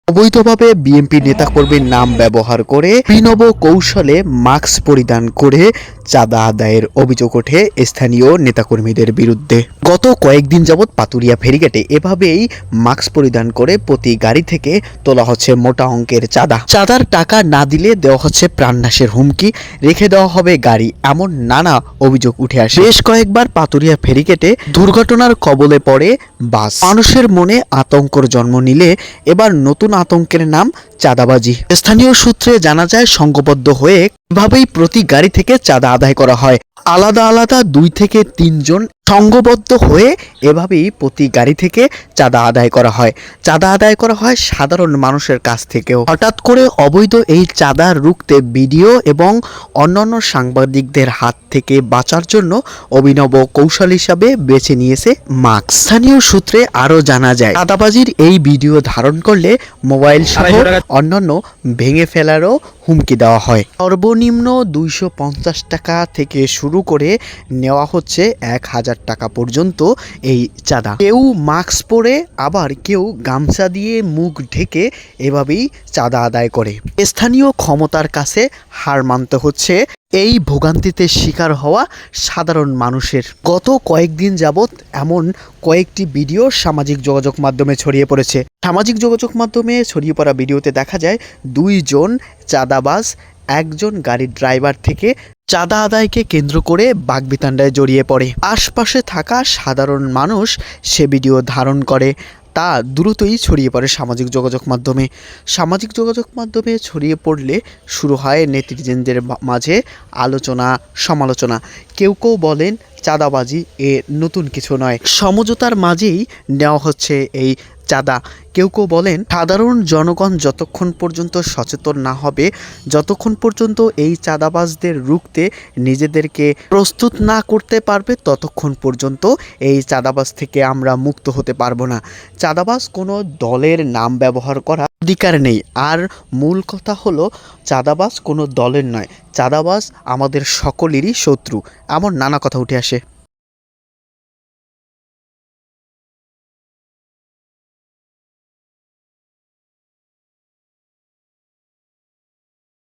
অবৈধভাবে বিএনপি নেতাকর্মীর নাম ব্যবহার করে অভিনব কৌশলে মাস্ক পরিধান করে চাঁদা আদায়ের অভিযোগ ওঠে স্থানীয় নেতাকর্মীদের বিরুদ্ধে। গত কয়েকদিন যাবৎ পাতুরিয়া ফেরিঘাটে এভাবেই মাস্ক পরিধান করে প্রতি গাড়ি থেকে তোলা হচ্ছে মোটা অঙ্কের চাঁদা। চাঁদার টাকা না দিলে দেওয়া হচ্ছে প্রাণনাশের হুমকি, রেখে দেওয়া হবে গাড়ি, এমন নানা অভিযোগ উঠে আসে। বেশ কয়েকবার পাতুরিয়া ফেরিঘাটে দুর্ঘটনার কবলে পড়ে বাস। মানুষের মনে আতঙ্কর জন্ম নিলে এবার নতুন আতঙ্কের নাম চাঁদাবাজি। স্থানীয় সূত্রে জানা যায়, সংঘবদ্ধ হয়ে এভাবেই প্রতি গাড়ি থেকে চাঁদা আদায় করা হয়। আলাদা আলাদা 2 থেকে 3 জন সংঘবদ্ধ হয়ে এভাবেই প্রতি গাড়ি থেকে চাঁদা আদায় করা হয়। চাঁদা আদায় করা হয় সাধারণ মানুষের কাছ থেকেও। হঠাৎ করে অবৈধ এই চাঁদা রুখতে ভিডিও এবং অন্যান্য সাংবাদিকদের হাত থেকে বাঁচার জন্য অভিনব কৌশল হিসাবে বেছে নিয়েছে মাস্ক। স্থানীয় সূত্রে আরও জানা যায়, চাঁদাবাজির এই ভিডিও ধারণ করলে মোবাইল সহ অন্যান্য ভেঙে ফেলারও হুমকি দেওয়া হয়। সর্বনিম্ন 250 টাকা থেকে শুরু করে নেওয়া হচ্ছে 1000 টাকা পর্যন্ত এই চাঁদা। কেউ মাস্ক পরে, আবার কেউ গামছা দিয়ে মুখ ঢেকে এভাবেই চাঁদা আদায় করে। স্থানীয় ক্ষমতার কাছে হার মানতে হচ্ছে এই ভোগান্তিতে শিকার হওয়া সাধারণ মানুষের। গত কয়েকদিন যাবৎ এমন কয়েকটি ভিডিও সামাজিক যোগাযোগ মাধ্যমে ছড়িয়ে পড়েছে। সামাজিক যোগাযোগ মাধ্যমে ছড়িয়ে পড়া ভিডিওতে দেখা যায় 2 জন চাঁদাবাজ একজন গাড়ির ড্রাইভার থেকে চাঁদা আদায়কে কেন্দ্র করে বাকবিতণ্ডায় জড়িয়ে পড়ে। আশপাশে থাকা সাধারণ মানুষ সে ভিডিও ধারণ করে, তা দ্রুতই ছড়িয়ে পড়ে সামাজিক যোগাযোগ মাধ্যমে। সামাজিক যোগাযোগ মাধ্যমে ছড়িয়ে পড়লে শুরু হয় নেটিজেনদের মাঝে আলোচনা সমালোচনা। কেউ কেউ বলেন চাঁদাবাজি এ নতুন কিছু নয়, সমঝোতার মাঝেই নেওয়া হচ্ছে এই চাঁদা। কেউ কেউ বলেন সাধারণ জনগণ যতক্ষণ পর্যন্ত সচেতন না হবে, যতক্ষণ পর্যন্ত এই চাঁদাবাজদের রুখতে নিজেদেরকে প্রস্তুত না করতে পারবে, ততক্ষণ পর্যন্ত এই চাঁদাবাজ থেকে আমরা মুক্ত হতে পারবো না। চাঁদাবাজ কোনো দলের নাম ব্যবহার করা অধিকার নেই। আর মূল কথা হলো, চাঁদাবাজ কোনো দলের নয়, চাঁদাবাজ আমাদের সকলেরই শত্রু, এমন নানা কথা উঠে আসে।